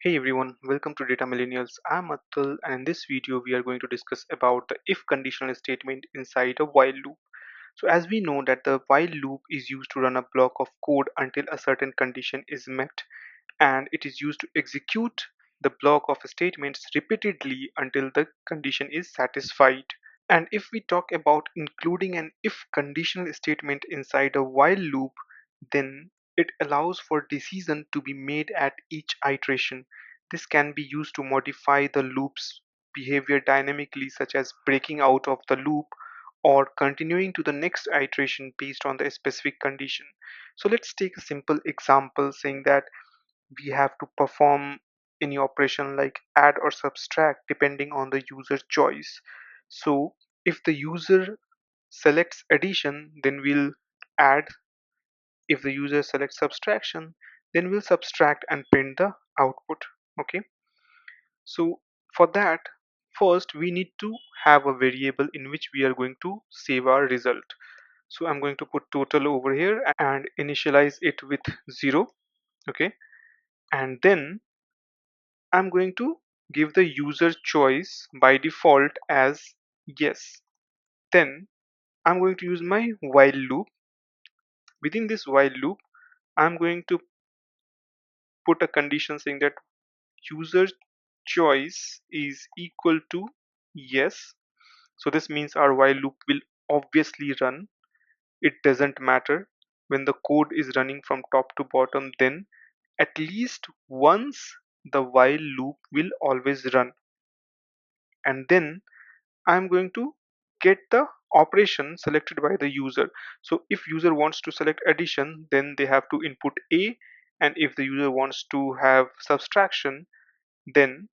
Hey everyone, welcome to Data Millennials. I'm Atul, and in this video we are going to discuss about the if conditional statement inside a while loop. So as we know that the while loop is used to run a block of code until a certain condition is met, and it is used to execute the block of statements repeatedly until the condition is satisfied. And if we talk about including an if conditional statement inside a while loop, then it allows for decision to be made at each iteration. This can be used to modify the loop's behavior dynamically, such as breaking out of the loop or continuing to the next iteration based on the specific condition. So let's take a simple example saying that we have to perform any operation like add or subtract depending on the user choice. So if the user selects addition, then we'll add. If the user selects subtraction, then we'll subtract and print the output. Okay, so for that, first we need to have a variable in which we are going to save our result. So I'm going to put total over here and initialize it with 0. Okay, and then I'm going to give the user choice by default as yes. Then I'm going to use my while loop. Within this while loop, I'm going to put a condition saying that user choice is equal to yes. So this means our while loop will obviously run. It doesn't matter when the code is running from top to bottom, then at least once the while loop will always run. And then I'm going to get the operation selected by the user. So if user wants to select addition, then they have to input A, and if the user wants to have subtraction, then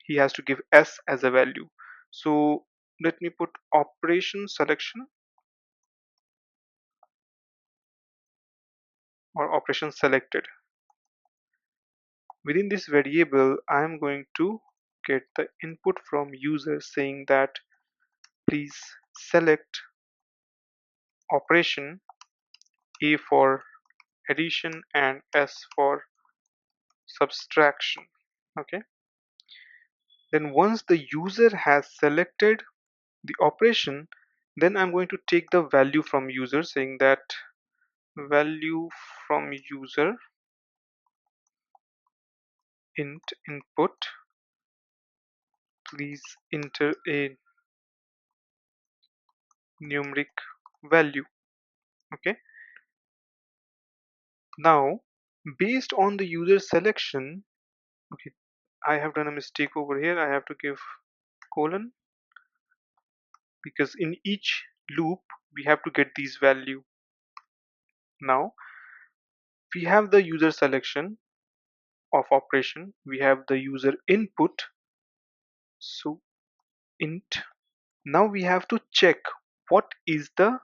he has to give S as a value. So let me put operation selection or operation selected. Within this variable, I am going to get the input from user saying that please select operation A for addition and S for subtraction. Okay, then once the user has selected the operation, then I'm going to take the value from user saying that value from user int input, please enter a numeric value. Okay, now based on the user selection, okay, I have done a mistake over here. I have to give colon because in each loop we have to get these value. Now we have the user selection of operation, we have the user input, so int. Now we have to check what is the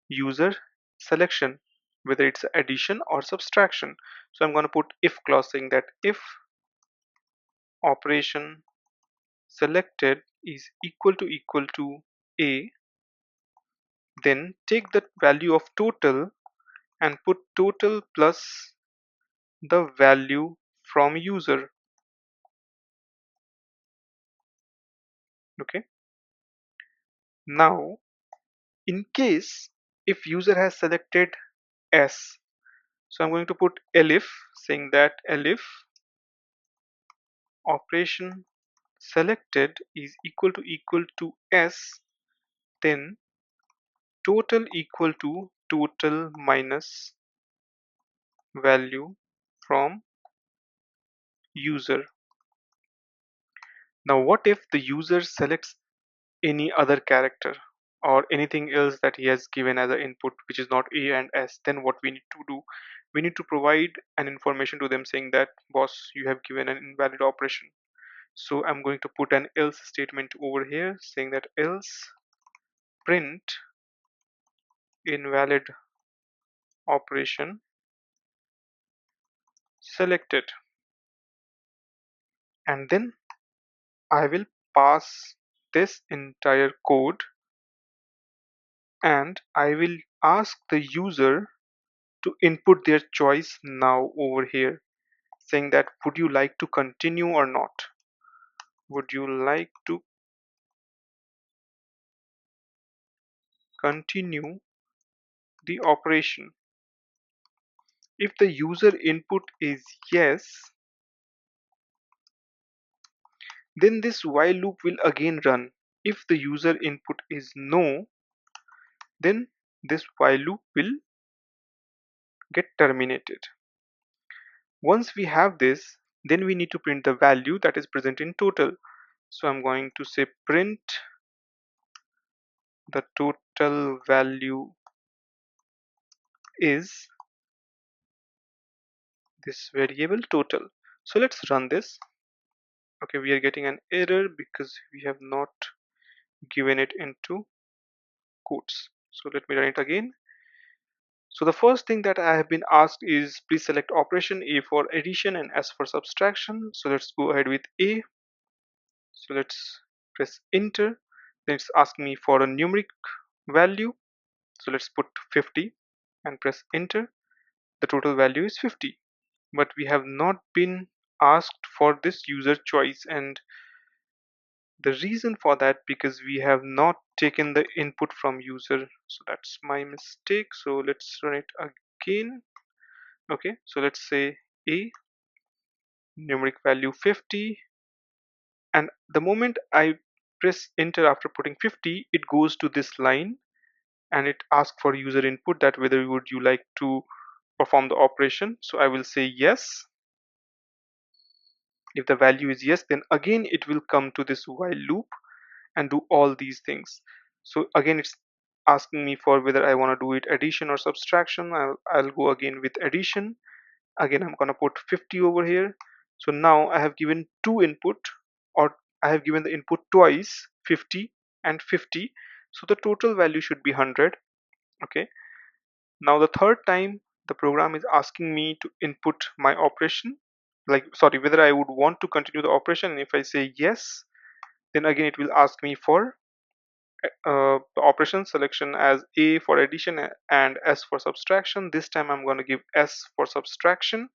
user selection, whether it's addition or subtraction. So I'm going to put if clause saying that if operation selected is equal to A, then take the value of total and put total plus the value from user. Okay, now in case if user has selected S, so I'm going to put elif saying that elif operation selected is equal to S, then total equal to total minus value from user. Now what if the user selects any other character or anything else that he has given as an input which is not A and S? Then what we need to do, we need to provide an information to them saying that boss, you have given an invalid operation. So I'm going to put an else statement over here saying that else print invalid operation selected, and then I will pass this entire code and I will ask the user to input their choice now over here. saying that would you like to continue or not? Would you like to continue the operation? If the user input is yes, then this while loop will again run. If the user input is no, then this while loop will get terminated. Once we have this, then we need to print the value that is present in total. So I'm going to say print the total value is this variable total. So let's run this. Okay, we are getting an error because we have not given it into quotes. So let me run it again. So the first thing that I have been asked is please select operation A for addition and S for subtraction. So let's go ahead with A. So let's press enter. Then it's asking me for a numeric value. So let's put 50 and press enter. The total value is 50. But we have not been asked for this user choice, and the reason for that because we have not taken the input from user. So that's my mistake. So let's run it again. Okay, so let's say A numeric value 50, and the moment I press enter after putting 50, it goes to this line and it asks for user input that whether would you like to perform the operation. So I will say yes. If the value is yes, then again it will come to this while loop and do all these things. So again it's asking me for whether I want to do it addition or subtraction. I'll go again with addition. Again I'm gonna put 50 over here. So now I have given two input, or I have given the input twice, 50 and 50. So the total value should be 100. Okay, now the third time the program is asking me to input my operation, like sorry, whether I would want to continue the operation. And if I say yes, then again it will ask me for the operation selection as A for addition and S for subtraction. This time I'm going to give S for subtraction,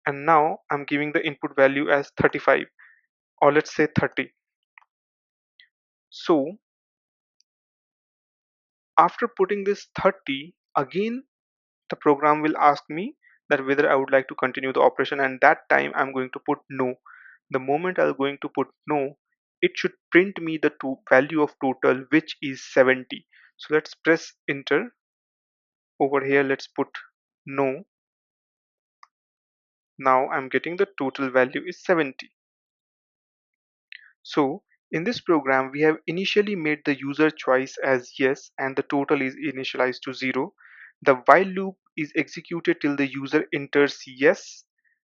and now I'm giving the input value as 35, or let's say 30. So after putting this 30, again the program will ask me that whether I would like to continue the operation, and that time I'm going to put no. The moment I'm going to put no, it should print me the value of total, which is 70. So let's press enter. Over here let's put no. Now I'm getting the total value is 70. So in this program we have initially made the user choice as yes and the total is initialized to 0. The while loop is executed till the user enters yes.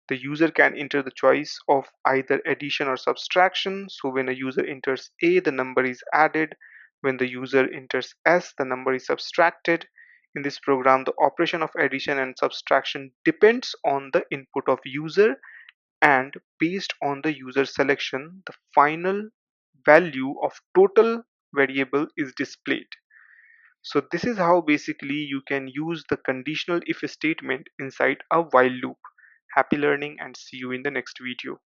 The user can enter the choice of either addition or subtraction. So when a user enters A, the number is added. When the user enters S, the number is subtracted. In this program, the operation of addition and subtraction depends on the input of user, and based on the user selection, the final value of total variable is displayed. So this is how basically you can use the conditional if statement inside a while loop. Happy learning and see you in the next video.